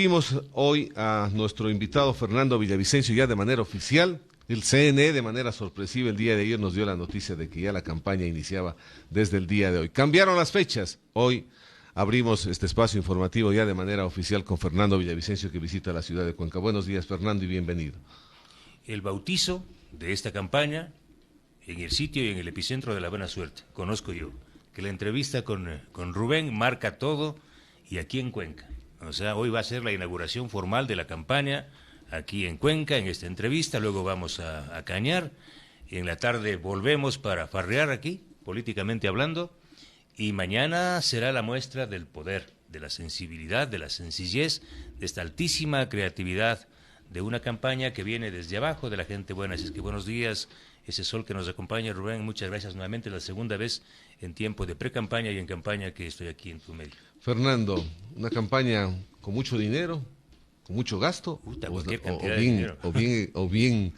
Vimos hoy a nuestro invitado Fernando Villavicencio ya de manera oficial. El CNE de manera sorpresiva el día de ayer nos dio la noticia de que ya la campaña iniciaba desde el día de hoy. Cambiaron las fechas. Hoy abrimos este espacio informativo ya de manera oficial con Fernando Villavicencio, que visita la ciudad de Cuenca. Buenos días, Fernando, y bienvenido. El bautizo de esta campaña en el sitio y en el epicentro de la buena suerte. Conozco yo que la entrevista con Rubén marca todo, y aquí en Cuenca. O sea, hoy va a ser la inauguración formal de la campaña aquí en Cuenca, en esta entrevista. Luego vamos a Cañar, y en la tarde volvemos para farrear aquí, políticamente hablando, y mañana será la muestra del poder, de la sensibilidad, de la sencillez, de esta altísima creatividad de una campaña que viene desde abajo, de la gente buena. Así es que buenos días, ese sol que nos acompaña, Rubén, muchas gracias nuevamente, la segunda vez en tiempo de pre-campaña y en campaña que estoy aquí en tu medio. Fernando, una campaña con mucho dinero, con mucho gasto, cualquier cantidad de dinero. o bien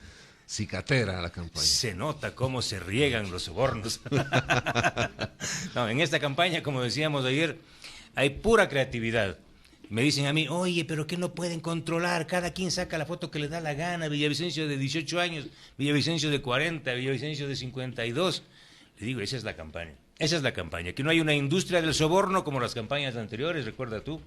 cicatera la campaña. Se nota cómo se riegan los sobornos. No, en esta campaña, como decíamos ayer, hay pura creatividad. Me dicen a mí, oye, pero ¿qué no pueden controlar? Cada quien saca la foto que le da la gana. Villavicencio de 18 años, Villavicencio de 40, Villavicencio de 52. Le digo, esa es la campaña. Esa es la campaña. Que no hay una industria del soborno como las campañas anteriores, recuerda tú.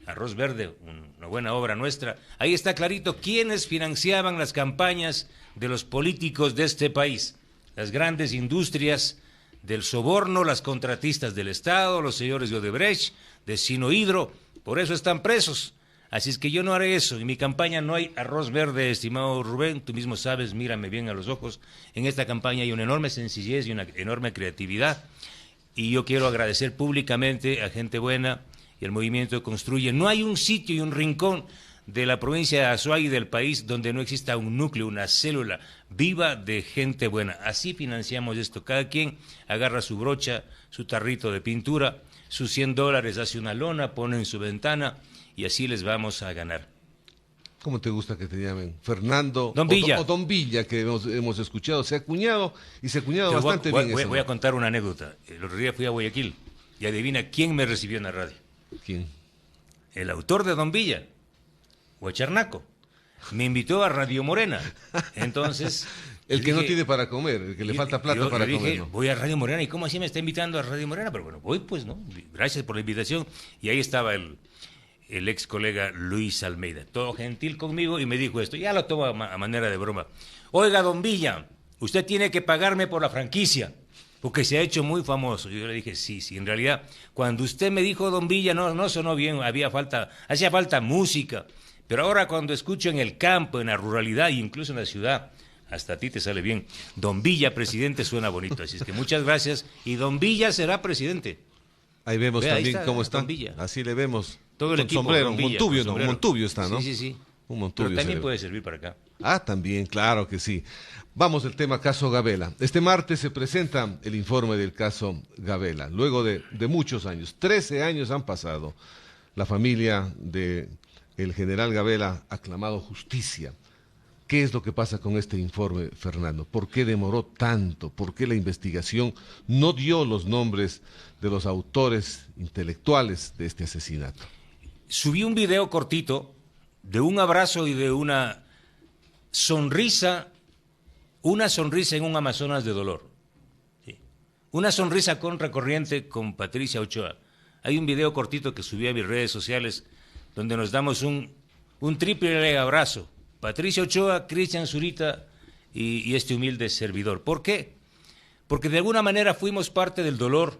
Arroz Verde, una buena obra nuestra. Ahí está clarito quiénes financiaban las campañas de los políticos de este país. Las grandes industrias del soborno, las contratistas del Estado, los señores de Odebrecht, de Sinohidro. Por eso están presos. Así es que yo no haré eso. En mi campaña no hay arroz verde, estimado Rubén. Tú mismo sabes, mírame bien a los ojos. En esta campaña hay una enorme sencillez y una enorme creatividad. Y yo quiero agradecer públicamente a gente buena y al movimiento Construye. No hay un sitio y un rincón de la provincia de Azuay y del país donde no exista un núcleo, una célula viva de gente buena. Así financiamos esto. Cada quien agarra su brocha, su tarrito de pintura, sus $100, hace una lona, pone en su ventana y así les vamos a ganar. ¿Cómo te gusta que te llamen? Fernando Don Villa. O Don Villa, que hemos escuchado. Se ha acuñado bastante bien. Voy a contar una anécdota. El otro día fui a Guayaquil y adivina quién me recibió en la radio. ¿Quién? El autor de Don Villa, Huacharnaco. Me invitó a Radio Morena. Entonces... El que no tiene para comer, el que le falta plata para comer. ¿No? Voy a Radio Morena, ¿y cómo así me está invitando a Radio Morena? Pero bueno, voy pues, ¿no? Gracias por la invitación. Y ahí estaba el ex colega Luis Almeida, todo gentil conmigo, y me dijo esto, ya lo tomo a manera de broma. Oiga, Don Villa, usted tiene que pagarme por la franquicia, porque se ha hecho muy famoso. Yo le dije, sí, en realidad, cuando usted me dijo Don Villa, no sonó bien, hacía falta música. Pero ahora cuando escucho en el campo, en la ruralidad e incluso en la ciudad, hasta a ti te sale bien. Don Villa, presidente, suena bonito. Así es que muchas gracias. Y Don Villa será presidente. Ahí vemos también cómo está. Don Villa. Así le vemos. Todo el equipo. Sombrero, Don Villa, Montubio, sombrero. Montubio está, ¿no? Sí. Un Montubio. Pero también puede servir para acá. Ah, también, claro que sí. Vamos al tema caso Gabela. Este martes se presenta el informe del caso Gabela. Luego de muchos años, 13 años han pasado. La familia del general Gabela ha clamado justicia. ¿Qué es lo que pasa con este informe, Fernando? ¿Por qué demoró tanto? ¿Por qué la investigación no dio los nombres de los autores intelectuales de este asesinato? Subí un video cortito de un abrazo y de una sonrisa en un Amazonas de dolor. Sí. Una sonrisa contracorriente con Patricia Ochoa. Hay un video cortito que subí a mis redes sociales donde nos damos un triple abrazo. Patricia Ochoa, Cristian Zurita y este humilde servidor. ¿Por qué? Porque de alguna manera fuimos parte del dolor,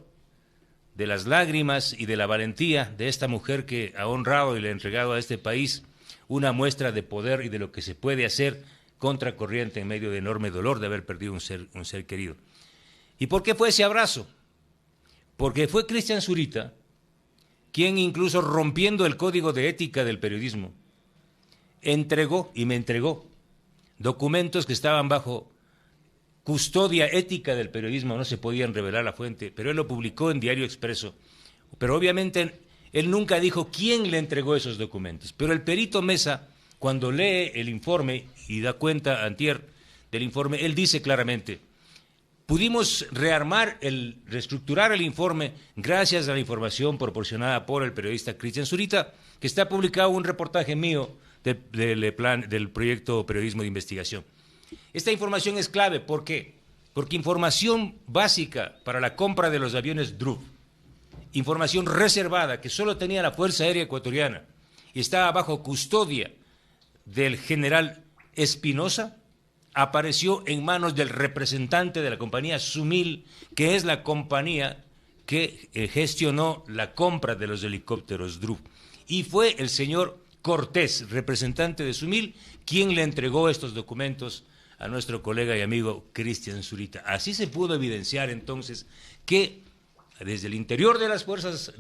de las lágrimas y de la valentía de esta mujer que ha honrado y le ha entregado a este país una muestra de poder y de lo que se puede hacer contracorriente en medio de enorme dolor de haber perdido un ser querido. ¿Y por qué fue ese abrazo? Porque fue Cristian Zurita quien, incluso rompiendo el código de ética del periodismo, me entregó documentos que estaban bajo custodia ética del periodismo, no se podían revelar la fuente, pero él lo publicó en Diario Expreso. Pero obviamente él nunca dijo quién le entregó esos documentos. Pero el perito Mesa, cuando lee el informe y da cuenta antier del informe, él dice claramente, pudimos reestructurar el informe gracias a la información proporcionada por el periodista Cristian Zurita, que está publicado un reportaje mío del proyecto Periodismo de Investigación. Esta información es clave, ¿por qué? Porque información básica para la compra de los aviones DRUV, información reservada que solo tenía la Fuerza Aérea Ecuatoriana y estaba bajo custodia del general Espinosa, apareció en manos del representante de la compañía Sumil, que es la compañía que gestionó la compra de los helicópteros DRUV. Y fue el señor Cortés, representante de Sumil, quien le entregó estos documentos a nuestro colega y amigo Cristian Zurita. Así se pudo evidenciar entonces que desde el interior de las Fuerzas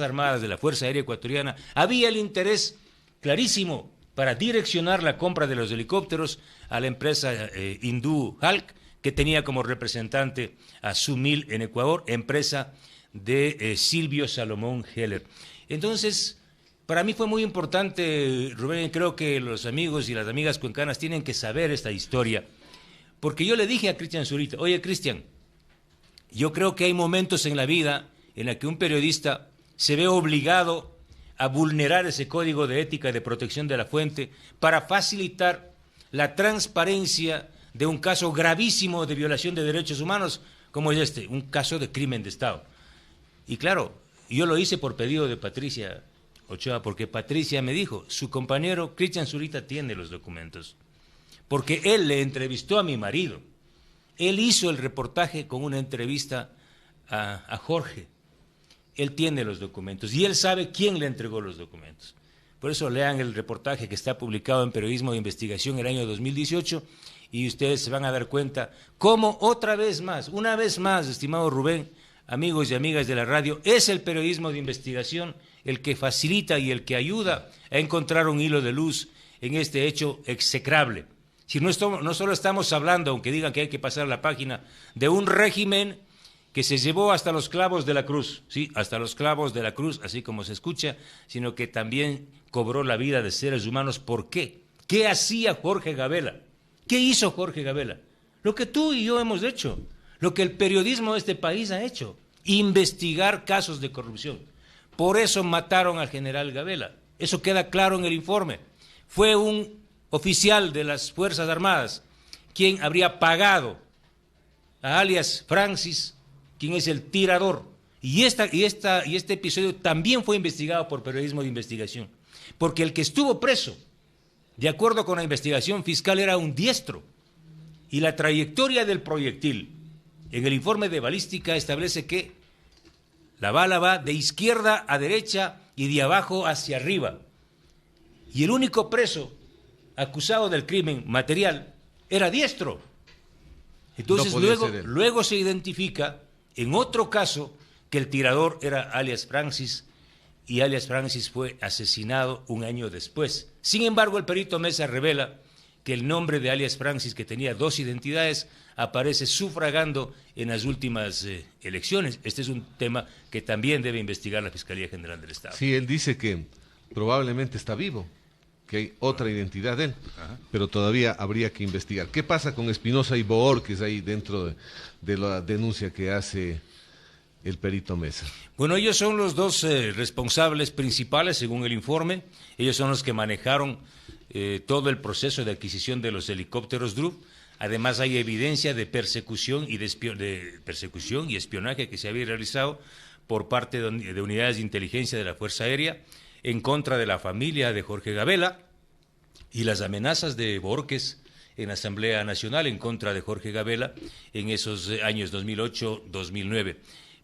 Armadas, de la Fuerza Aérea Ecuatoriana, había el interés clarísimo para direccionar la compra de los helicópteros a la empresa hindú Hulk, que tenía como representante a Sumil en Ecuador, empresa de Silvio Salomón Heller. Entonces, para mí fue muy importante, Rubén, y creo que los amigos y las amigas cuencanas tienen que saber esta historia, porque yo le dije a Cristian Zurita, oye Cristian, yo creo que hay momentos en la vida en la que un periodista se ve obligado a vulnerar ese código de ética y de protección de la fuente para facilitar la transparencia de un caso gravísimo de violación de derechos humanos, como es este, un caso de crimen de Estado. Y claro, yo lo hice por pedido de Patricia Ochoa, porque Patricia me dijo, su compañero Cristian Zurita tiene los documentos, porque él le entrevistó a mi marido. Él hizo el reportaje con una entrevista a Jorge. Él tiene los documentos y él sabe quién le entregó los documentos. Por eso lean el reportaje que está publicado en Periodismo de Investigación el año 2018 y ustedes se van a dar cuenta cómo una vez más, estimado Rubén, amigos y amigas de la radio, es el periodismo de investigación el que facilita y el que ayuda a encontrar un hilo de luz en este hecho execrable. Si no solo estamos hablando, aunque digan que hay que pasar la página, de un régimen que se llevó hasta los clavos de la cruz, sí, hasta los clavos de la cruz, así como se escucha, sino que también cobró la vida de seres humanos. ¿Por qué? ¿Qué hacía Jorge Gabela? ¿Qué hizo Jorge Gabela? Lo que tú y yo hemos hecho, lo que el periodismo de este país ha hecho, investigar casos de corrupción. Por eso mataron al general Gabela, eso queda claro en el informe. Fue un oficial de las Fuerzas Armadas quien habría pagado a alias Francis, quien es el tirador. Y este episodio también fue investigado por Periodismo de Investigación, porque el que estuvo preso, de acuerdo con la investigación fiscal, era un diestro. Y la trayectoria del proyectil en el informe de balística establece que la bala va de izquierda a derecha y de abajo hacia arriba. Y el único preso acusado del crimen material era diestro. Entonces luego se identifica en otro caso que el tirador era alias Francis, y alias Francis fue asesinado un año después. Sin embargo, el perito Mesa revela que el nombre de alias Francis, que tenía dos identidades, aparece sufragando en las últimas elecciones. Este es un tema que también debe investigar la Fiscalía General del Estado. Sí, él dice que probablemente está vivo, que hay otra identidad de él, pero todavía habría que investigar. ¿Qué pasa con Espinosa y Bohórquez ahí dentro de la denuncia que hace el perito Mesa? Bueno, ellos son los dos responsables principales, según el informe. Ellos son los que manejaron todo el proceso de adquisición de los helicópteros DRUV. Además, hay evidencia de persecución y espionaje que se había realizado por parte de unidades de inteligencia de la Fuerza Aérea en contra de la familia de Jorge Gabela, y las amenazas de Bohórquez en la Asamblea Nacional en contra de Jorge Gabela en esos años 2008-2009.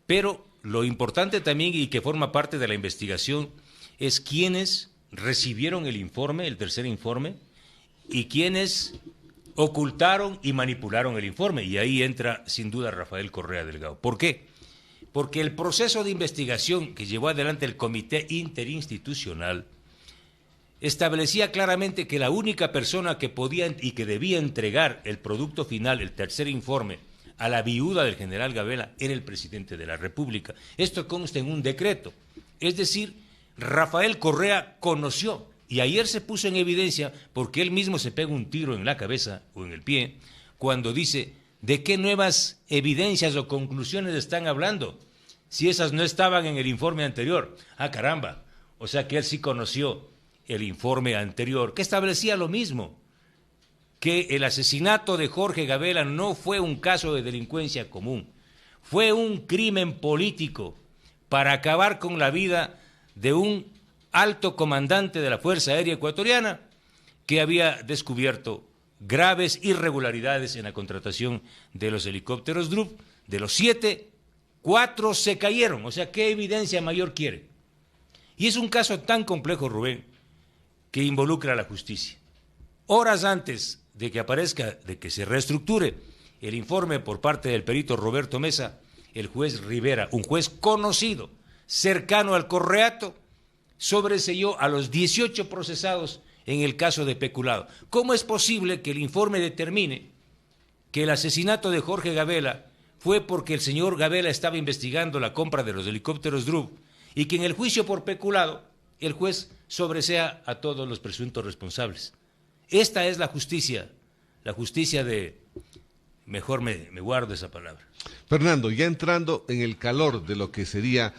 Pero lo importante también, y que forma parte de la investigación, es quiénes recibieron el informe, el tercer informe, y quiénes ocultaron y manipularon el informe. Y ahí entra sin duda Rafael Correa Delgado. ¿Por qué? Porque el proceso de investigación que llevó adelante el Comité Interinstitucional establecía claramente que la única persona que podía y que debía entregar el producto final, el tercer informe, a la viuda del general Gabela era el presidente de la República. Esto consta en un decreto. Es decir, Rafael Correa conoció, y ayer se puso en evidencia porque él mismo se pega un tiro en la cabeza o en el pie cuando dice: ¿de qué nuevas evidencias o conclusiones están hablando? Si esas no estaban en el informe anterior. Ah, caramba, O sea que él sí conoció el informe anterior, que establecía lo mismo, que el asesinato de Jorge Gabela no fue un caso de delincuencia común, fue un crimen político para acabar con la vida de un alto comandante de la Fuerza Aérea Ecuatoriana que había descubierto graves irregularidades en la contratación de los helicópteros Drup. De los 7, 4 se cayeron, o sea, ¿qué evidencia mayor quiere? Y es un caso tan complejo, Rubén, que involucra a la justicia. Horas antes de que aparezca, de que se reestructure el informe por parte del perito Roberto Mesa, el juez Rivera, un juez conocido, cercano al Correato, sobreseyó a los 18 procesados en el caso de peculado. ¿Cómo es posible que el informe determine que el asesinato de Jorge Gabela fue porque el señor Gabela estaba investigando la compra de los helicópteros Drup y que en el juicio por peculado el juez sobresea a todos los presuntos responsables? Esta es la justicia de... Mejor me guardo esa palabra. Fernando, ya entrando en el calor de lo que sería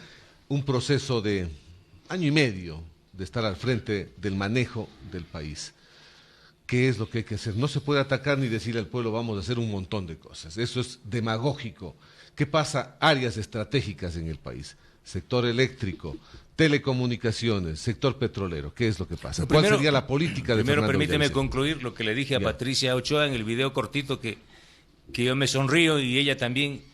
un proceso de año y medio de estar al frente del manejo del país, ¿qué es lo que hay que hacer? No se puede atacar ni decirle al pueblo vamos a hacer un montón de cosas, eso es demagógico. ¿Qué pasa? Áreas estratégicas en el país, sector eléctrico, telecomunicaciones, sector petrolero, ¿qué es lo que pasa? ¿Cuál sería la política de Fernando Permíteme Villavicencio? concluir lo que le dije a Patricia Ochoa en el video cortito que yo me sonrío y ella también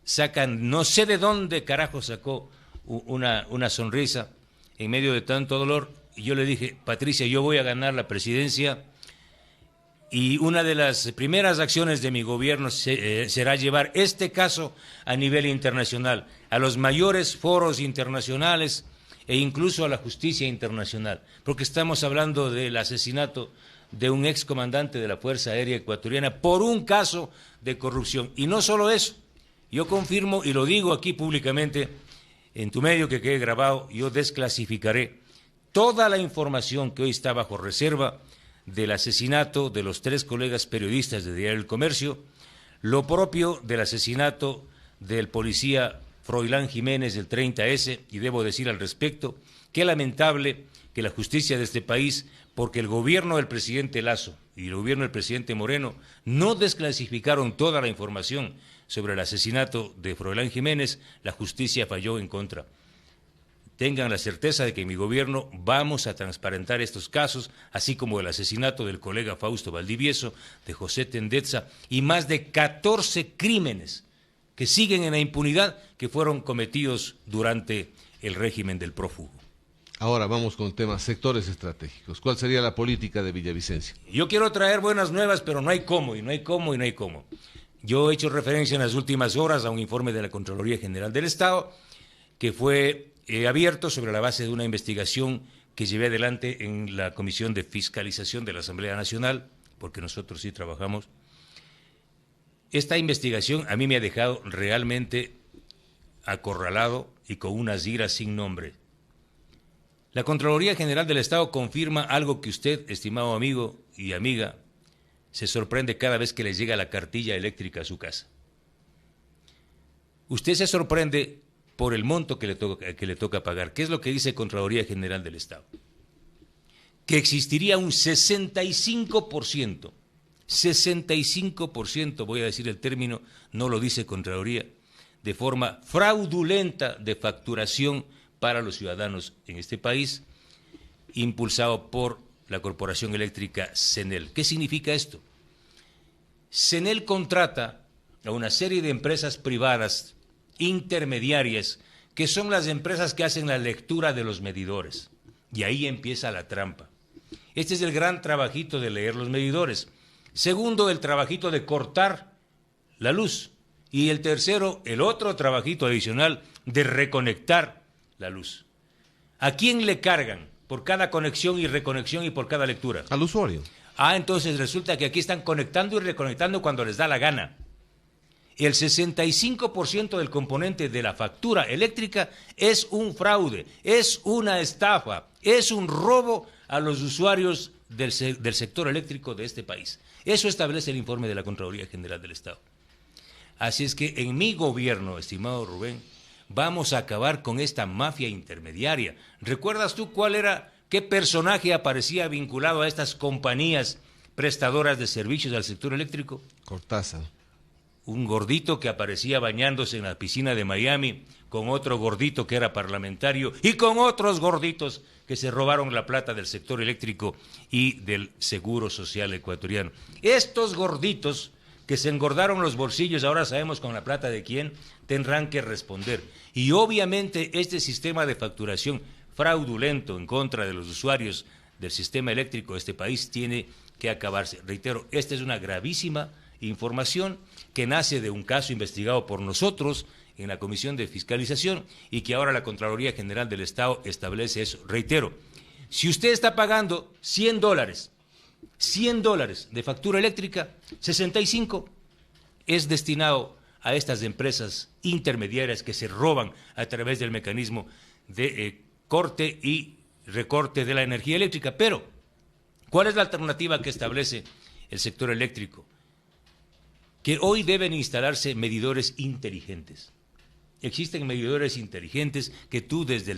saca, no sé de dónde carajo sacó una sonrisa en medio de tanto dolor. Y yo le dije, Patricia, yo voy a ganar la presidencia y una de las primeras acciones de mi gobierno será llevar este caso a nivel internacional, a los mayores foros internacionales e incluso a la justicia internacional, porque estamos hablando del asesinato de un excomandante de la Fuerza Aérea Ecuatoriana por un caso de corrupción. Y no solo eso, yo confirmo y lo digo aquí públicamente, en tu medio que quede grabado, yo desclasificaré toda la información que hoy está bajo reserva del asesinato de los 3 colegas periodistas de Diario El Comercio, lo propio del asesinato del policía Froilán Jiménez del 30S, y debo decir al respecto, qué lamentable que la justicia de este país, porque el gobierno del presidente Lasso y el gobierno del presidente Moreno no desclasificaron toda la información sobre el asesinato de Froilán Jiménez, la justicia falló en contra. Tengan la certeza de que en mi gobierno vamos a transparentar estos casos, así como el asesinato del colega Fausto Valdivieso, de José Tendetza y más de 14 crímenes que siguen en la impunidad que fueron cometidos durante el régimen del prófugo. Ahora vamos con temas, sectores estratégicos. ¿Cuál sería la política de Villavicencio? Yo quiero traer buenas nuevas, pero no hay cómo, y no hay cómo, y no hay cómo. Yo he hecho referencia en las últimas horas a un informe de la Contraloría General del Estado que fue abierto sobre la base de una investigación que llevé adelante en la Comisión de Fiscalización de la Asamblea Nacional, porque nosotros sí trabajamos. Esta investigación a mí me ha dejado realmente acorralado y con unas iras sin nombre. La Contraloría General del Estado confirma algo que usted, estimado amigo y amiga, se sorprende cada vez que le llega la cartilla eléctrica a su casa. Usted se sorprende por el monto que le toca pagar. ¿Qué es lo que dice Contraloría General del Estado? Que existiría un 65%, voy a decir el término, no lo dice Contraloría, de forma fraudulenta de facturación para los ciudadanos en este país, impulsado por la Corporación Eléctrica CENEL. ¿Qué significa esto? CENEL contrata a una serie de empresas privadas intermediarias, que son las empresas que hacen la lectura de los medidores, y ahí empieza la trampa. Este es el gran trabajito de leer los medidores. Segundo, el trabajito de cortar la luz. Y el tercero, el otro trabajito adicional de reconectar la luz. ¿A quién le cargan por cada conexión y reconexión y por cada lectura? Al usuario. Entonces resulta que aquí están conectando y reconectando cuando les da la gana. El 65% del componente de la factura eléctrica es un fraude, es una estafa, es un robo a los usuarios del sector eléctrico de este país. Eso establece el informe de la Contraloría General del Estado. Así es que en mi gobierno, estimado Rubén, Vamos a acabar con esta mafia intermediaria. ¿Recuerdas tú qué personaje aparecía vinculado a estas compañías prestadoras de servicios al sector eléctrico? Cortázar. Un gordito que aparecía bañándose en la piscina de Miami, con otro gordito que era parlamentario y con otros gorditos que se robaron la plata del sector eléctrico y del Seguro Social ecuatoriano. Estos gorditos que se engordaron los bolsillos, ahora sabemos con la plata de quién, tendrán que responder. Y obviamente este sistema de facturación fraudulento en contra de los usuarios del sistema eléctrico de este país tiene que acabarse. Reitero, esta es una gravísima información que nace de un caso investigado por nosotros en la Comisión de Fiscalización y que ahora la Contraloría General del Estado establece eso. Reitero, si usted está pagando $100 de factura eléctrica, 65 es destinado a estas empresas intermediarias que se roban a través del mecanismo de corte y recorte de la energía eléctrica. Pero, ¿cuál es la alternativa que establece el sector eléctrico? Que hoy deben instalarse medidores inteligentes. Existen medidores inteligentes que tú desde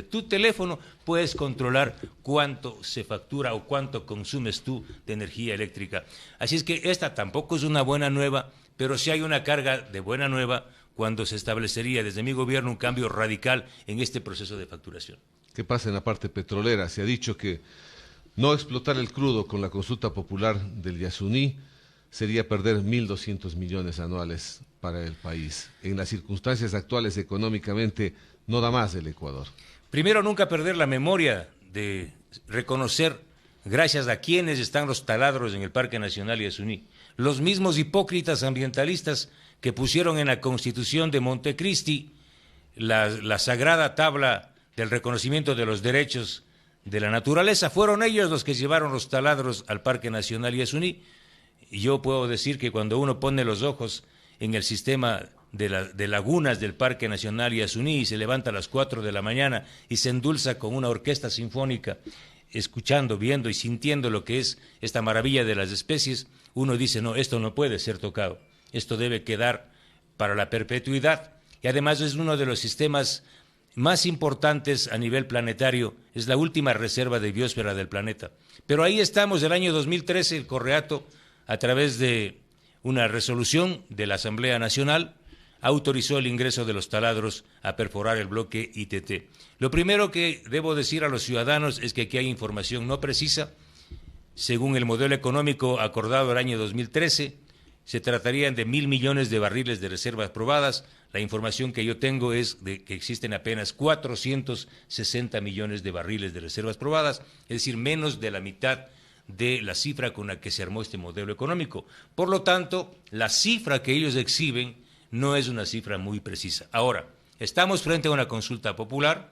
tu teléfono, puedes controlar cuánto se factura o cuánto consumes tú de energía eléctrica. Así es que esta tampoco es una buena nueva, pero sí hay una carga de buena nueva cuando se establecería desde mi gobierno un cambio radical en este proceso de facturación. ¿Qué pasa en la parte petrolera? Se ha dicho que no explotar el crudo con la consulta popular del Yasuní sería perder 1.200 millones anuales para el país. En las circunstancias actuales económicamente no da más el Ecuador. Primero, nunca perder la memoria de reconocer gracias a quienes están los taladros en el Parque Nacional Yasuní. Los mismos hipócritas ambientalistas que pusieron en la Constitución de Montecristi la sagrada tabla del reconocimiento de los derechos de la naturaleza, fueron ellos los que llevaron los taladros al Parque Nacional Yasuní. Y yo puedo decir que cuando uno pone los ojos en el sistema de lagunas del Parque Nacional Yasuní y se levanta a las 4 de la mañana y se endulza con una orquesta sinfónica, escuchando, viendo y sintiendo lo que es esta maravilla de las especies, uno dice, no, esto no puede ser tocado, esto debe quedar para la perpetuidad. Y además es uno de los sistemas más importantes a nivel planetario, es la última reserva de biosfera del planeta. Pero ahí estamos, del año 2013, el Correato, a través de una resolución de la Asamblea Nacional, autorizó el ingreso de los taladros a perforar el bloque ITT. Lo primero que debo decir a los ciudadanos es que aquí hay información no precisa. Según el modelo económico acordado el año 2013, se tratarían de 1.000 millones de barriles de reservas probadas. La información que yo tengo es de que existen apenas 460 millones de barriles de reservas probadas, es decir, menos de la mitad de la cifra con la que se armó este modelo económico. Por lo tanto, la cifra que ellos exhiben no es una cifra muy precisa. Ahora, estamos frente a una consulta popular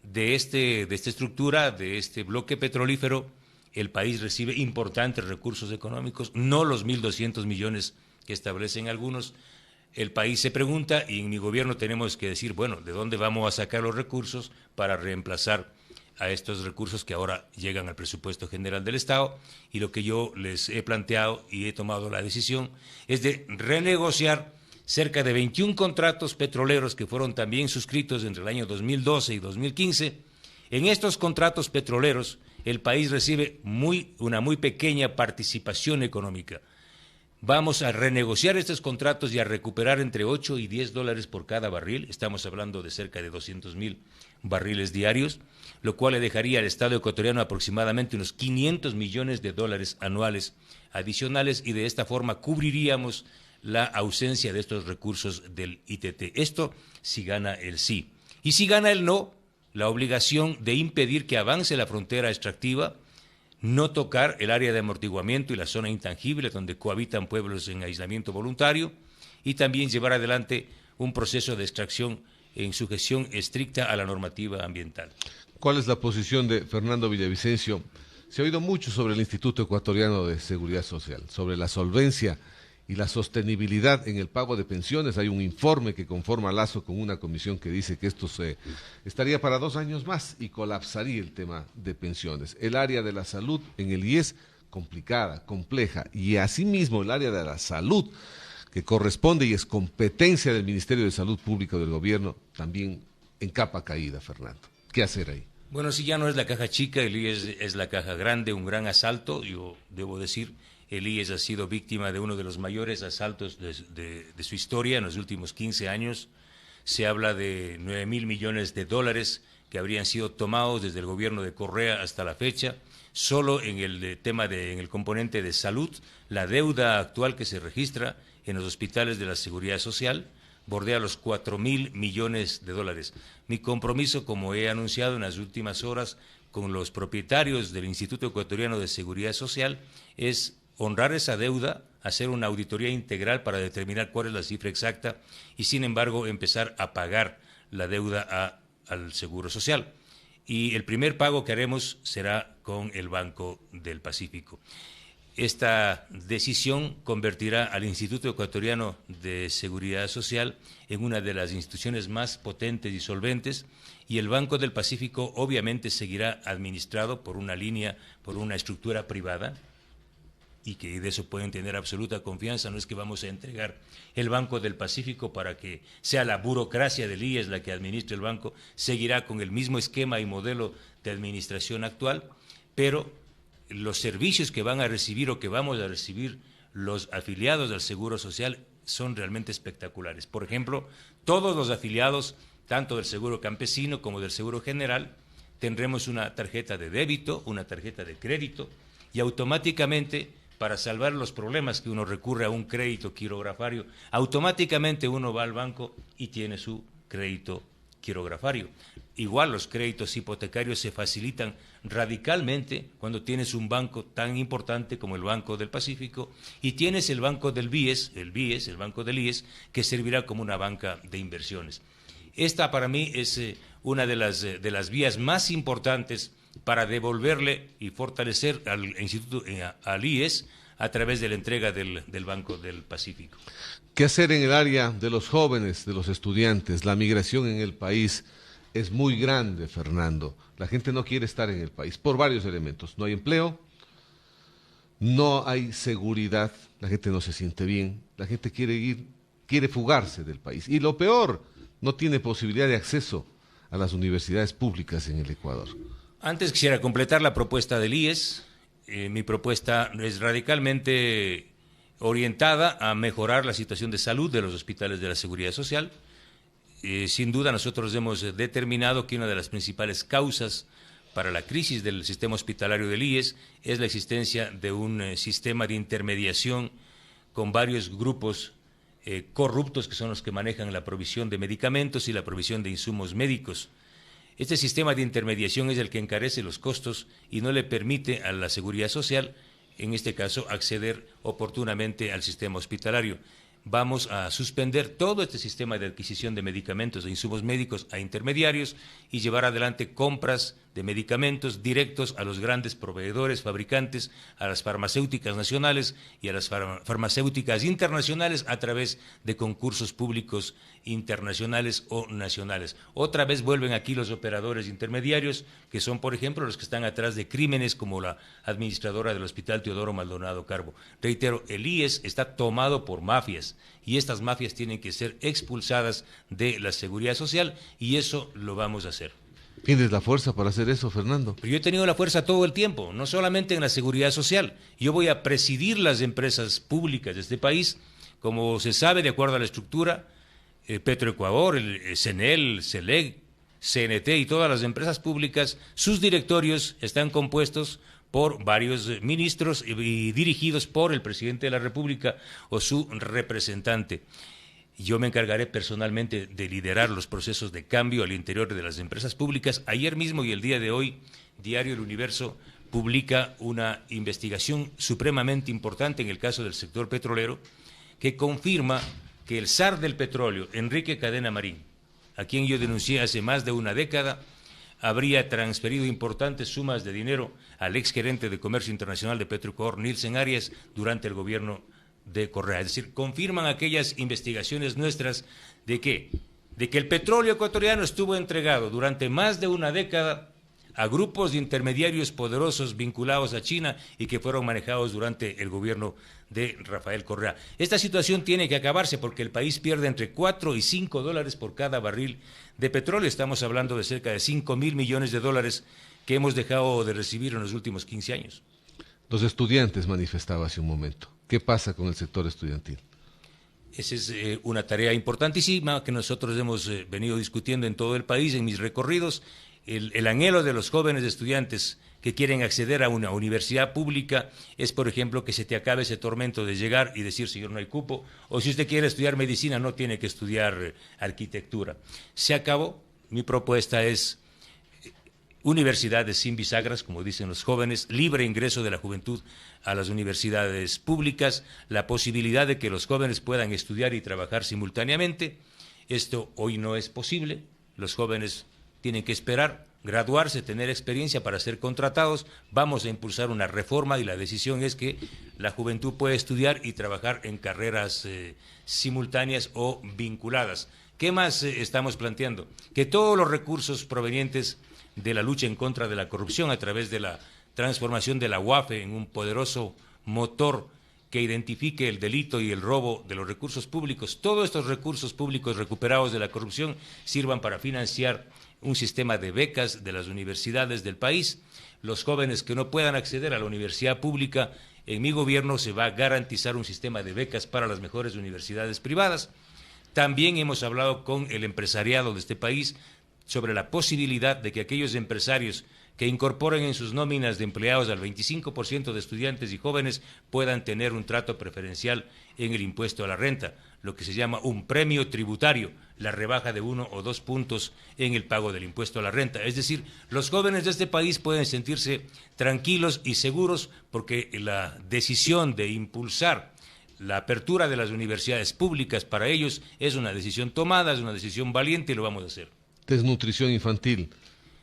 de esta estructura, de este bloque petrolífero. El país recibe importantes recursos económicos, no los 1.200 millones que establecen algunos. El país se pregunta, y en mi gobierno tenemos que decir, bueno, ¿de dónde vamos a sacar los recursos para reemplazar a estos recursos que ahora llegan al presupuesto general del Estado? Y lo que yo les he planteado y he tomado la decisión es de renegociar cerca de 21 contratos petroleros que fueron también suscritos entre el año 2012 y 2015. En estos contratos petroleros el país recibe una muy pequeña participación económica. Vamos a renegociar estos contratos y a recuperar entre 8 y 10 dólares por cada barril. Estamos hablando de cerca de 200,000 barriles diarios, lo cual le dejaría al Estado ecuatoriano aproximadamente unos 500 millones de dólares anuales adicionales, y de esta forma cubriríamos la ausencia de estos recursos del ITT. Esto si gana el sí. Y si gana el no, la obligación de impedir que avance la frontera extractiva, no tocar el área de amortiguamiento y la zona intangible donde cohabitan pueblos en aislamiento voluntario, y también llevar adelante un proceso de extracción en sujeción estricta a la normativa ambiental. ¿Cuál es la posición de Fernando Villavicencio? Se ha oído mucho sobre el Instituto Ecuatoriano de Seguridad Social, sobre la solvencia y la sostenibilidad en el pago de pensiones. Hay un informe que conforma Lazo con una comisión que dice que esto estaría para 2 años más y colapsaría el tema de pensiones. El área de la salud en el IES, complicada, compleja, y asimismo el área de la salud, que corresponde y es competencia del Ministerio de Salud Pública del gobierno, también en capa caída, Fernando. ¿Qué hacer ahí? Bueno, si ya no es la caja chica, el IES es la caja grande, un gran asalto. Yo debo decir, el IES ha sido víctima de uno de los mayores asaltos de su historia en los últimos 15 años. Se habla de 9.000 millones de dólares que habrían sido tomados desde el gobierno de Correa hasta la fecha. Solo en el tema en el componente de salud, la deuda actual que se registra en los hospitales de la Seguridad Social bordea los 4.000 millones de dólares. Mi compromiso, como he anunciado en las últimas horas con los propietarios del Instituto Ecuatoriano de Seguridad Social, es honrar esa deuda, hacer una auditoría integral para determinar cuál es la cifra exacta y, sin embargo, empezar a pagar la deuda al Seguro Social. Y el primer pago que haremos será con el Banco del Pacífico. Esta decisión convertirá al Instituto Ecuatoriano de Seguridad Social en una de las instituciones más potentes y solventes, y el Banco del Pacífico obviamente seguirá administrado por una línea, por una estructura privada, y que de eso pueden tener absoluta confianza. No es que vamos a entregar el Banco del Pacífico para que sea la burocracia del IES la que administre el banco, seguirá con el mismo esquema y modelo de administración actual, pero los servicios que van a recibir o que vamos a recibir los afiliados del Seguro Social son realmente espectaculares. Por ejemplo, todos los afiliados, tanto del Seguro Campesino como del Seguro General, tendremos una tarjeta de débito, una tarjeta de crédito, y automáticamente, para salvar los problemas que uno recurre a un crédito quirografario, automáticamente uno va al banco y tiene su crédito quirografario. Igual los créditos hipotecarios se facilitan radicalmente cuando tienes un banco tan importante como el Banco del Pacífico y tienes el banco del BIES, el banco del IES, que servirá como una banca de inversiones. Esta para mí es una de las vías más importantes para devolverle y fortalecer al Instituto, al IES, a través de la entrega del Banco del Pacífico. ¿Qué hacer en el área de los jóvenes, de los estudiantes? La migración en el país es muy grande, Fernando. La gente no quiere estar en el país por varios elementos. No hay empleo, no hay seguridad, la gente no se siente bien, la gente quiere fugarse del país. Y lo peor, no tiene posibilidad de acceso a las universidades públicas en el Ecuador. Antes quisiera completar la propuesta del IES. Mi propuesta es radicalmente orientada a mejorar la situación de salud de los hospitales de la Seguridad Social. Sin duda nosotros hemos determinado que una de las principales causas para la crisis del sistema hospitalario del IES es la existencia de un sistema de intermediación con varios grupos corruptos que son los que manejan la provisión de medicamentos y la provisión de insumos médicos. Este sistema de intermediación es el que encarece los costos y no le permite a la Seguridad Social, en este caso, acceder oportunamente al sistema hospitalario. Vamos a suspender todo este sistema de adquisición de medicamentos e insumos médicos a intermediarios y llevar adelante compras de medicamentos directos a los grandes proveedores, fabricantes, a las farmacéuticas nacionales y a las farmacéuticas internacionales a través de concursos públicos internacionales o nacionales. Otra vez vuelven aquí los operadores intermediarios, que son, por ejemplo, los que están atrás de crímenes como la administradora del Hospital Teodoro Maldonado Carbo. Reitero, el IES está tomado por mafias y estas mafias tienen que ser expulsadas de la Seguridad Social y eso lo vamos a hacer. ¿Tienes la fuerza para hacer eso, Fernando? Pero yo he tenido la fuerza todo el tiempo, no solamente en la Seguridad Social. Yo voy a presidir las empresas públicas de este país, como se sabe, de acuerdo a la estructura, Petroecuador, el CNEL, CELEC, CNT y todas las empresas públicas, sus directorios están compuestos por varios ministros y dirigidos por el presidente de la República o su representante. Yo me encargaré personalmente de liderar los procesos de cambio al interior de las empresas públicas. Ayer mismo y el día de hoy, Diario El Universo publica una investigación supremamente importante en el caso del sector petrolero que confirma que el zar del petróleo, Enrique Cadena Marín, a quien yo denuncié hace más de una década, habría transferido importantes sumas de dinero al exgerente de Comercio Internacional de Petroecuador, Nielsen Arias, durante el gobierno de Correa. Es decir, confirman aquellas investigaciones nuestras de que el petróleo ecuatoriano estuvo entregado durante más de una década a grupos de intermediarios poderosos vinculados a China y que fueron manejados durante el gobierno de Rafael Correa. Esta situación tiene que acabarse porque el país pierde entre 4 y 5 dólares por cada barril de petróleo. Estamos hablando de cerca de 5.000 millones de dólares que hemos dejado de recibir en los últimos 15 años. Los estudiantes manifestaba hace un momento. ¿Qué pasa con el sector estudiantil? Esa es una tarea importantísima que nosotros hemos venido discutiendo en todo el país, en mis recorridos. El anhelo de los jóvenes estudiantes que quieren acceder a una universidad pública es, por ejemplo, que se te acabe ese tormento de llegar y decir, señor, no hay cupo, o si usted quiere estudiar medicina, no tiene que estudiar arquitectura. Se acabó. Mi propuesta es universidades sin bisagras, como dicen los jóvenes, libre ingreso de la juventud a las universidades públicas, la posibilidad de que los jóvenes puedan estudiar y trabajar simultáneamente. Esto hoy no es posible. Los jóvenes tienen que esperar, graduarse, tener experiencia para ser contratados. Vamos a impulsar una reforma y la decisión es que la juventud puede estudiar y trabajar en carreras simultáneas o vinculadas. ¿Qué más estamos planteando? Que todos los recursos provenientes de la lucha en contra de la corrupción a través de la transformación de la UAFE en un poderoso motor que identifique el delito y el robo de los recursos públicos, todos estos recursos públicos recuperados de la corrupción sirvan para financiar un sistema de becas de las universidades del país. Los jóvenes que no puedan acceder a la universidad pública, en mi gobierno se va a garantizar un sistema de becas para las mejores universidades privadas. También hemos hablado con el empresariado de este país sobre la posibilidad de que aquellos empresarios que incorporen en sus nóminas de empleados al 25% de estudiantes y jóvenes puedan tener un trato preferencial en el impuesto a la renta, lo que se llama un premio tributario, la rebaja de 1 o 2 puntos en el pago del impuesto a la renta. Es decir, los jóvenes de este país pueden sentirse tranquilos y seguros porque la decisión de impulsar la apertura de las universidades públicas para ellos es una decisión tomada, es una decisión valiente y lo vamos a hacer. Desnutrición infantil,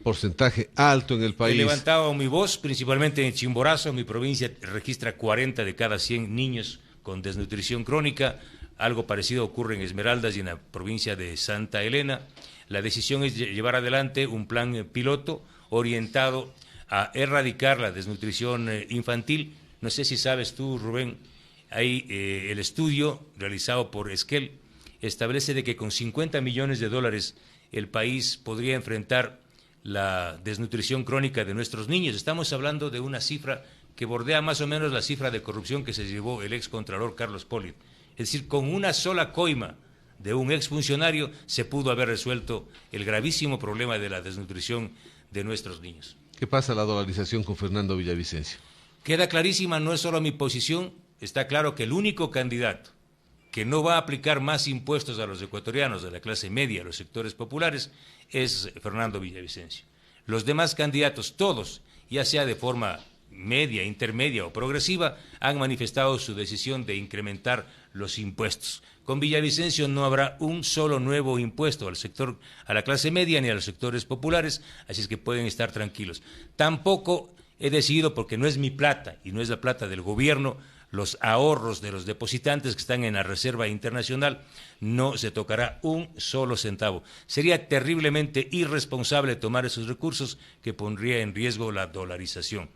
porcentaje alto en el país. He levantado mi voz, principalmente en Chimborazo. Mi provincia registra 40 de cada 100 niños con desnutrición crónica. Algo parecido ocurre en Esmeraldas y en la provincia de Santa Elena. La decisión es llevar adelante un plan piloto orientado a erradicar la desnutrición infantil. No sé si sabes tú, Rubén, ahí el estudio realizado por Esquel establece de que con 50 millones de dólares el país podría enfrentar la desnutrición crónica de nuestros niños. Estamos hablando de una cifra que bordea más o menos la cifra de corrupción que se llevó el excontralor Carlos Pollitt. Es decir, con una sola coima de un exfuncionario se pudo haber resuelto el gravísimo problema de la desnutrición de nuestros niños. ¿Qué pasa la dolarización con Fernando Villavicencio? Queda clarísima, no es solo mi posición, está claro que el único candidato que no va a aplicar más impuestos a los ecuatorianos, a la clase media, a los sectores populares, es Fernando Villavicencio. Los demás candidatos, todos, ya sea de forma media, intermedia o progresiva, han manifestado su decisión de incrementar los impuestos. Con Villavicencio no habrá un solo nuevo impuesto al sector, a la clase media ni a los sectores populares, así es que pueden estar tranquilos. Tampoco he decidido, porque no es mi plata y no es la plata del gobierno, los ahorros de los depositantes que están en la Reserva Internacional, no se tocará un solo centavo. Sería terriblemente irresponsable tomar esos recursos que pondría en riesgo la dolarización.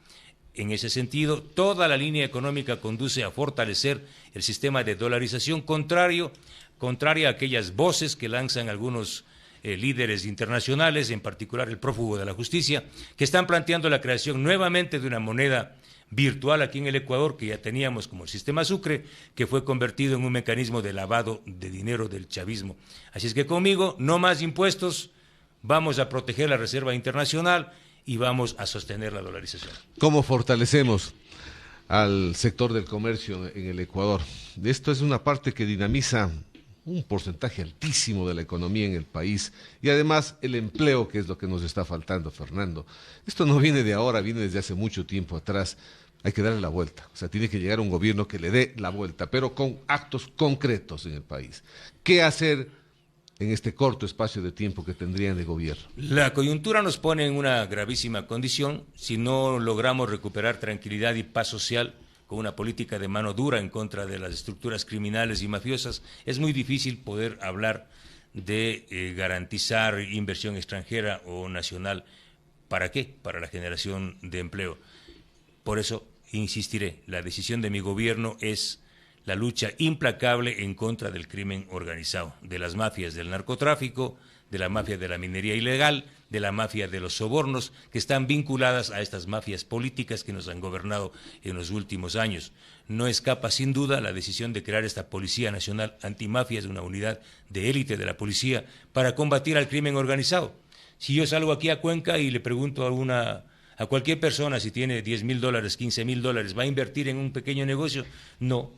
En ese sentido, toda la línea económica conduce a fortalecer el sistema de dolarización, contraria a aquellas voces que lanzan algunos líderes internacionales, en particular el prófugo de la justicia, que están planteando la creación nuevamente de una moneda virtual aquí en el Ecuador, que ya teníamos como el sistema Sucre, que fue convertido en un mecanismo de lavado de dinero del chavismo. Así es que conmigo, no más impuestos, vamos a proteger la Reserva Internacional y vamos a sostener la dolarización. ¿Cómo fortalecemos al sector del comercio en el Ecuador? Esto es una parte que dinamiza un porcentaje altísimo de la economía en el país y además el empleo, que es lo que nos está faltando, Fernando. Esto no viene de ahora, viene desde hace mucho tiempo atrás. Hay que darle la vuelta, o sea, tiene que llegar un gobierno que le dé la vuelta, pero con actos concretos en el país. ¿Qué hacer en este corto espacio de tiempo que tendrían de gobierno? La coyuntura nos pone en una gravísima condición. Si no logramos recuperar tranquilidad y paz social con una política de mano dura en contra de las estructuras criminales y mafiosas, es muy difícil poder hablar de garantizar inversión extranjera o nacional ¿Para qué? Para la generación de empleo. Por eso insistiré, la decisión de mi gobierno es la lucha implacable en contra del crimen organizado, de las mafias del narcotráfico, de la mafia de la minería ilegal, de la mafia de los sobornos, que están vinculadas a estas mafias políticas que nos han gobernado en los últimos años. No escapa sin duda la decisión de crear esta Policía Nacional Antimafias, una unidad de élite de la policía, para combatir al crimen organizado. Si yo salgo aquí a Cuenca y le pregunto a cualquier persona si tiene $10,000, $15,000, ¿va a invertir en un pequeño negocio? No,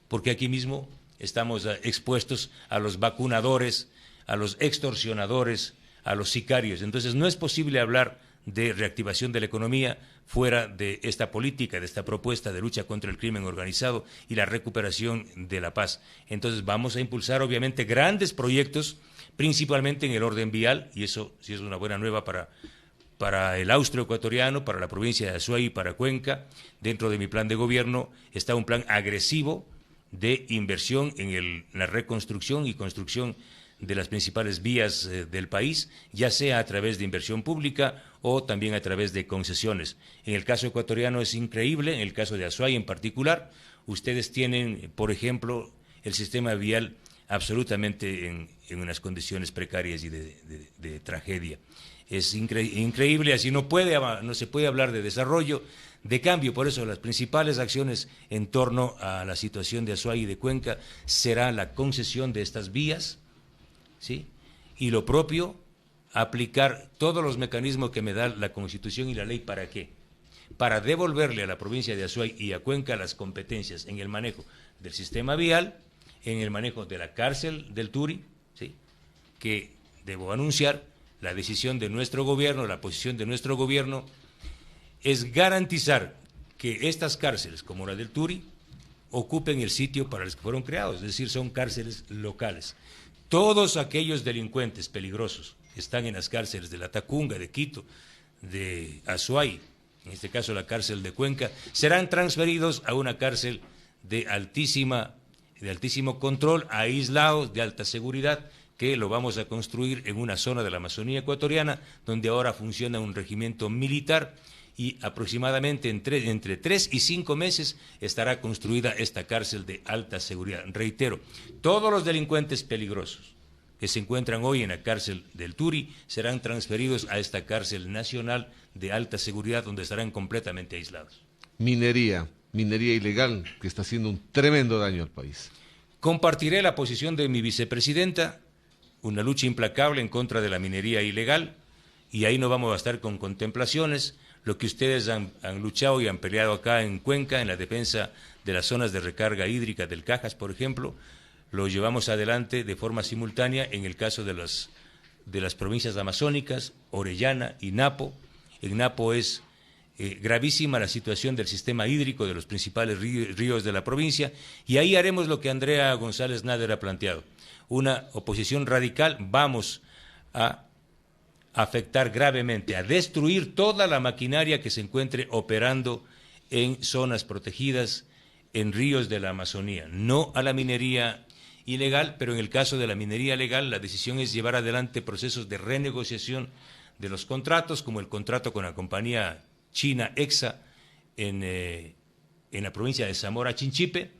porque aquí mismo estamos expuestos a los vacunadores, a los extorsionadores, a los sicarios. Entonces no es posible hablar de reactivación de la economía fuera de esta política, de esta propuesta de lucha contra el crimen organizado y la recuperación de la paz. Entonces vamos a impulsar obviamente grandes proyectos, principalmente en el orden vial, y eso sí es una buena nueva para el austroecuatoriano, para la provincia de Azuay y para Cuenca. Dentro de mi plan de gobierno está un plan agresivo de inversión en la reconstrucción y construcción de las principales vías del país, ya sea a través de inversión pública o también a través de concesiones. En el caso ecuatoriano es increíble, en el caso de Azuay en particular, ustedes tienen, por ejemplo, el sistema vial absolutamente en unas condiciones precarias y de tragedia. Es increíble, así no se puede hablar de desarrollo, de cambio. Por eso las principales acciones en torno a la situación de Azuay y de Cuenca será la concesión de estas vías, ¿sí? Y lo propio, aplicar todos los mecanismos que me da la Constitución y la ley. ¿Para qué? Para devolverle a la provincia de Azuay y a Cuenca las competencias en el manejo del sistema vial, en el manejo de la cárcel del Turi, ¿sí? Que debo anunciar, la decisión de nuestro gobierno, la posición de nuestro gobierno es garantizar que estas cárceles, como la del Turi, ocupen el sitio para los que fueron creados, es decir, son cárceles locales. Todos aquellos delincuentes peligrosos que están en las cárceles de La Tacunga, de Quito, de Azuay, en este caso la cárcel de Cuenca, serán transferidos a una cárcel de altísimo control, aislados, de alta seguridad, que lo vamos a construir en una zona de la Amazonía ecuatoriana, donde ahora funciona un regimiento militar, y aproximadamente entre 3 y 5 meses estará construida esta cárcel de alta seguridad. Reitero, todos los delincuentes peligrosos que se encuentran hoy en la cárcel del Turi serán transferidos a esta cárcel nacional de alta seguridad, donde estarán completamente aislados. Minería ilegal, que está haciendo un tremendo daño al país. Compartiré la posición de mi vicepresidenta, una lucha implacable en contra de la minería ilegal, y ahí no vamos a estar con contemplaciones. Lo que ustedes han luchado y han peleado acá en Cuenca, en la defensa de las zonas de recarga hídrica del Cajas, por ejemplo, lo llevamos adelante de forma simultánea en el caso de las provincias amazónicas, Orellana y Napo. En Napo es gravísima la situación del sistema hídrico de los principales ríos de la provincia, y ahí haremos lo que Andrea González Nader ha planteado, una oposición radical. Vamos a afectar gravemente, a destruir toda la maquinaria que se encuentre operando en zonas protegidas, en ríos de la Amazonía, no a la minería ilegal, pero en el caso de la minería legal la decisión es llevar adelante procesos de renegociación de los contratos, como el contrato con la compañía china EXA en la provincia de Zamora Chinchipe,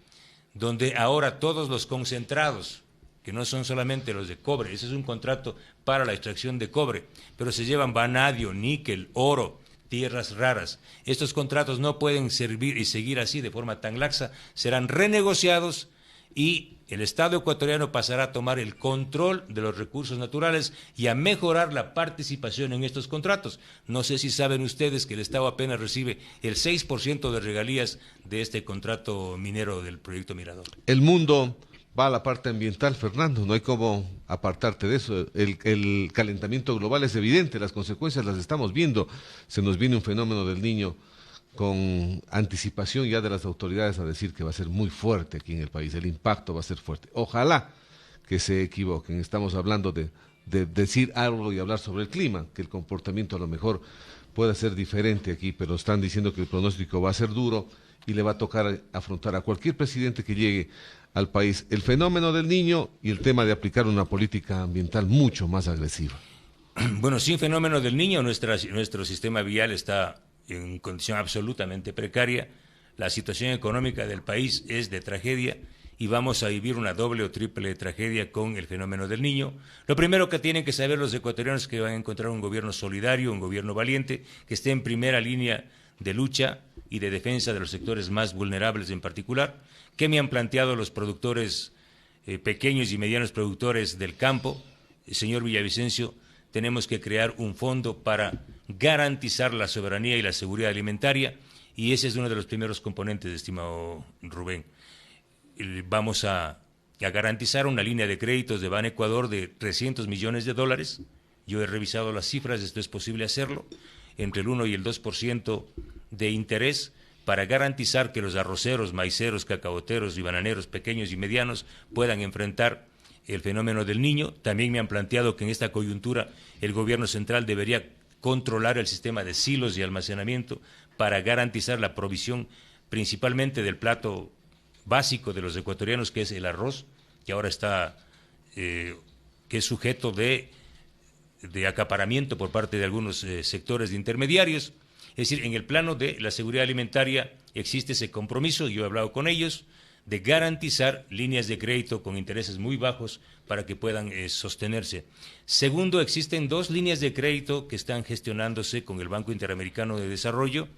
donde ahora todos los concentrados, que no son solamente los de cobre, ese es un contrato para la extracción de cobre, pero se llevan vanadio, níquel, oro, tierras raras. Estos contratos no pueden servir y seguir así de forma tan laxa, serán renegociados y el Estado ecuatoriano pasará a tomar el control de los recursos naturales y a mejorar la participación en estos contratos. No sé si saben ustedes que el Estado apenas recibe el 6% de regalías de este contrato minero del proyecto Mirador. El mundo va a la parte ambiental, Fernando, no hay cómo apartarte de eso. El calentamiento global es evidente, las consecuencias las estamos viendo. Se nos viene un fenómeno del Niño con anticipación ya de las autoridades a decir que va a ser muy fuerte aquí en el país, el impacto va a ser fuerte. Ojalá que se equivoquen, estamos hablando de decir algo y hablar sobre el clima, que el comportamiento a lo mejor pueda ser diferente aquí, pero están diciendo que el pronóstico va a ser duro y le va a tocar afrontar a cualquier presidente que llegue al país el fenómeno del Niño y el tema de aplicar una política ambiental mucho más agresiva. Bueno, sin fenómeno del Niño, nuestro sistema vial está en condición absolutamente precaria. La situación económica del país es de tragedia y vamos a vivir una doble o triple tragedia con el fenómeno del Niño. Lo primero que tienen que saber los ecuatorianos es que van a encontrar un gobierno solidario, un gobierno valiente, que esté en primera línea de lucha y de defensa de los sectores más vulnerables en particular. ¿Qué me han planteado los productores pequeños y medianos productores del campo? Señor Villavicencio, tenemos que crear un fondo para garantizar la soberanía y la seguridad alimentaria, y ese es uno de los primeros componentes, estimado Rubén. Vamos a garantizar una línea de créditos de Banecuador de $300 millones. Yo he revisado las cifras, esto es posible hacerlo, entre el 1 y el 2% de interés, para garantizar que los arroceros, maiceros, cacaoteros y bananeros pequeños y medianos puedan enfrentar el fenómeno del Niño. También me han planteado que en esta coyuntura el gobierno central debería controlar el sistema de silos y almacenamiento para garantizar la provisión principalmente del plato básico de los ecuatorianos, que es el arroz, que ahora está, que es sujeto de acaparamiento por parte de algunos sectores de intermediarios. Es decir, en el plano de la seguridad alimentaria existe ese compromiso, yo he hablado con ellos, de garantizar líneas de crédito con intereses muy bajos para que puedan sostenerse. Segundo, existen 2 líneas de crédito que están gestionándose con el Banco Interamericano de Desarrollo.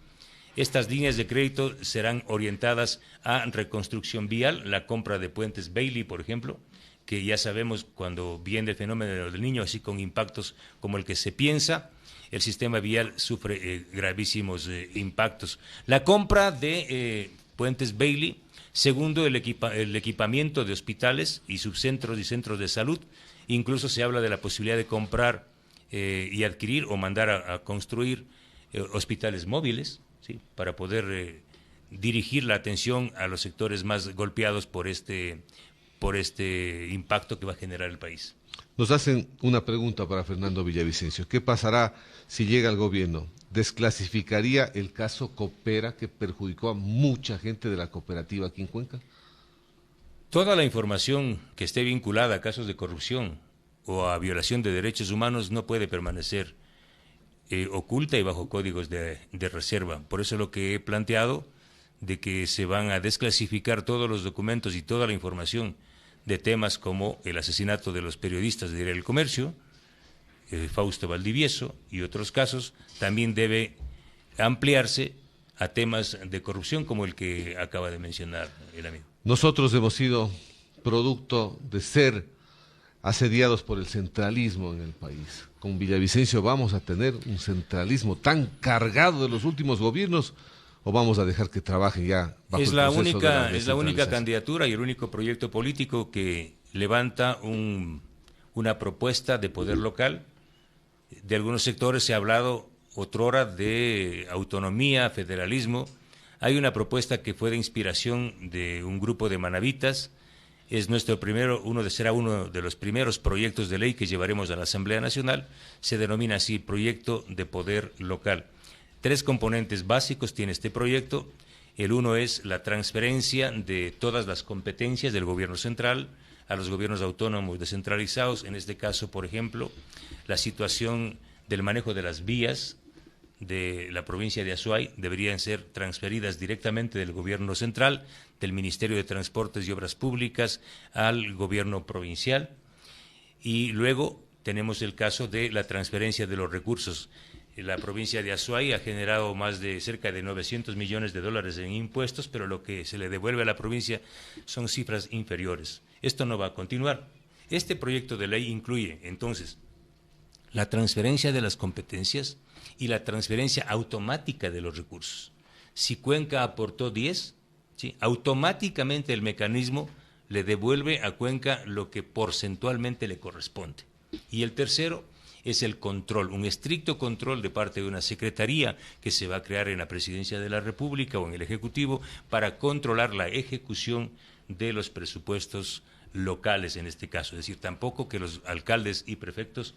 Estas líneas de crédito serán orientadas a reconstrucción vial, la compra de puentes Bailey, por ejemplo, que ya sabemos cuando viene el fenómeno del Niño, así con impactos como el que se piensa, el sistema vial sufre gravísimos impactos. La compra de puentes Bailey. Segundo, el equipamiento de hospitales y subcentros y centros de salud. Incluso se habla de la posibilidad de comprar y adquirir o mandar a construir hospitales móviles, ¿sí?, para poder dirigir la atención a los sectores más golpeados por este impacto que va a generar el país. Nos hacen una pregunta para Fernando Villavicencio. ¿Qué pasará si llega al gobierno? ¿Desclasificaría el caso Coopera, que perjudicó a mucha gente de la cooperativa aquí en Cuenca? Toda la información que esté vinculada a casos de corrupción o a violación de derechos humanos no puede permanecer oculta y bajo códigos de reserva. Por eso lo que he planteado de que se van a desclasificar todos los documentos y toda la información de temas como el asesinato de los periodistas de Diario del Comercio, Fausto Valdivieso y otros casos, también debe ampliarse a temas de corrupción como el que acaba de mencionar el amigo. Nosotros hemos sido producto de ser asediados por el centralismo en el país. Con Villavicencio vamos a tener un centralismo tan cargado de los últimos gobiernos, ¿o vamos a dejar que trabajen ya bajo el proceso de la descentralización? Es la única candidatura y el único proyecto político que levanta una propuesta de poder local. De algunos sectores se ha hablado otrora de autonomía, federalismo. Hay una propuesta que fue de inspiración de un grupo de manavitas. Será uno de los primeros proyectos de ley que llevaremos a la Asamblea Nacional. Se denomina así proyecto de poder local. 3 componentes básicos tiene este proyecto. El uno es la transferencia de todas las competencias del gobierno central a los gobiernos autónomos descentralizados. En este caso, por ejemplo, la situación del manejo de las vías de la provincia de Azuay deberían ser transferidas directamente del gobierno central, del Ministerio de Transportes y Obras Públicas, al gobierno provincial. Y luego tenemos el caso de la transferencia de los recursos. La provincia de Azuay ha generado más de cerca de $900 millones en impuestos, pero lo que se le devuelve a la provincia son cifras inferiores. Esto no va a continuar. Este proyecto de ley incluye, entonces, la transferencia de las competencias y la transferencia automática de los recursos. Si Cuenca aportó 10, ¿sí?, automáticamente el mecanismo le devuelve a Cuenca lo que porcentualmente le corresponde. Y el tercero es el control, un estricto control de parte de una secretaría que se va a crear en la Presidencia de la República o en el Ejecutivo para controlar la ejecución de los presupuestos locales en este caso. Es decir, tampoco que los alcaldes y prefectos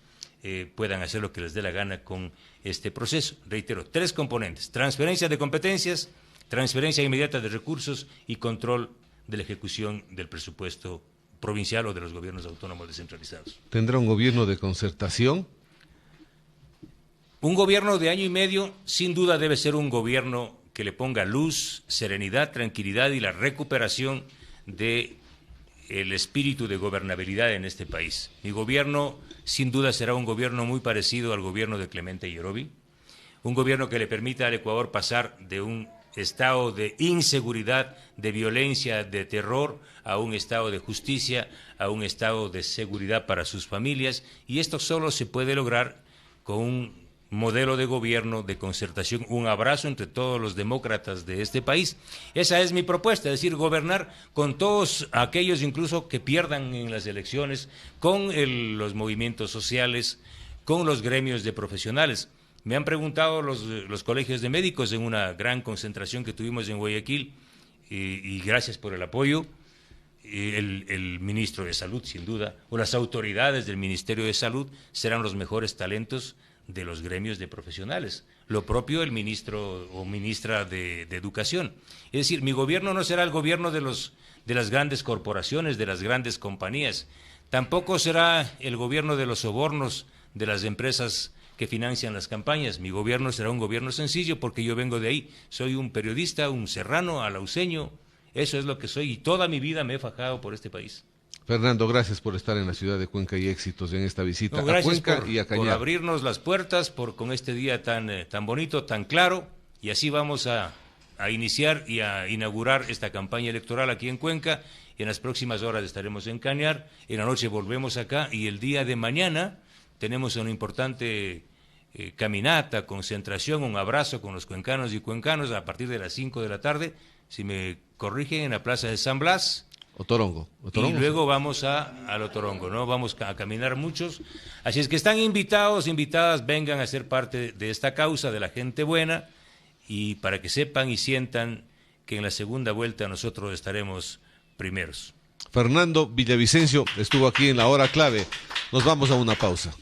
puedan hacer lo que les dé la gana con este proceso. Reitero, 3 componentes: transferencia de competencias, transferencia inmediata de recursos y control de la ejecución del presupuesto provincial o de los gobiernos autónomos descentralizados. ¿Tendrá un gobierno de concertación? Un gobierno de año y medio, sin duda, debe ser un gobierno que le ponga luz, serenidad, tranquilidad y la recuperación de el espíritu de gobernabilidad en este país. Mi gobierno, sin duda, será un gobierno muy parecido al gobierno de Clemente Yerovi, un gobierno que le permita al Ecuador pasar de un estado de inseguridad, de violencia, de terror, a un estado de justicia, a un estado de seguridad para sus familias, y esto solo se puede lograr con un modelo de gobierno, de concertación, un abrazo entre todos los demócratas de este país. Esa es mi propuesta, es decir, gobernar con todos aquellos incluso que pierdan en las elecciones, con los movimientos sociales, con los gremios de profesionales. Me han preguntado los colegios de médicos en una gran concentración que tuvimos en Guayaquil, y gracias por el apoyo. El ministro de Salud, sin duda, o las autoridades del Ministerio de Salud serán los mejores talentos de los gremios de profesionales. Lo propio el ministro o ministra de Educación. Es decir, mi gobierno no será el gobierno de las grandes corporaciones, de las grandes compañías. Tampoco será el gobierno de los sobornos de las empresas que financian las campañas. Mi gobierno será un gobierno sencillo porque yo vengo de ahí. Soy un periodista, un serrano, alauceño. Eso es lo que soy y toda mi vida me he fajado por este país. Fernando, gracias por estar en la ciudad de Cuenca y éxitos en esta visita a Cuenca y a Cañar. Por abrirnos las puertas con este día tan bonito, tan claro, y así vamos a iniciar y a inaugurar esta campaña electoral aquí en Cuenca. En las próximas horas estaremos en Cañar, en la noche volvemos acá y el día de mañana tenemos una importante caminata, concentración, un abrazo con los cuencanos y cuencanos a partir de las 5 de la tarde, si me corrigen, en la plaza de San Blas. Otorongo. Y luego vamos al Otorongo, ¿no? Vamos a caminar muchos. Así es que están invitados, invitadas, vengan a ser parte de esta causa de la gente buena, y para que sepan y sientan que en la segunda vuelta nosotros estaremos primeros. Fernando Villavicencio estuvo aquí en la hora clave. Nos vamos a una pausa.